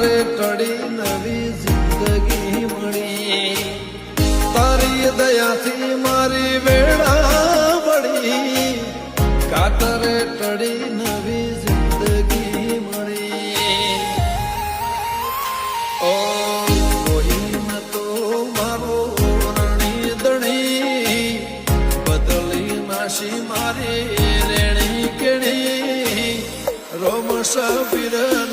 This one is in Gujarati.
કાતરે ટળી નવી જિંદગી મળી તારી દયાથી મારી વેળા વળી કાતરે ટળી નવી જિંદગી મળી ઓ કોઈ નતો મારો રણી દણી બદલી નાશી મારી રેણી કેણી રોમ સબીર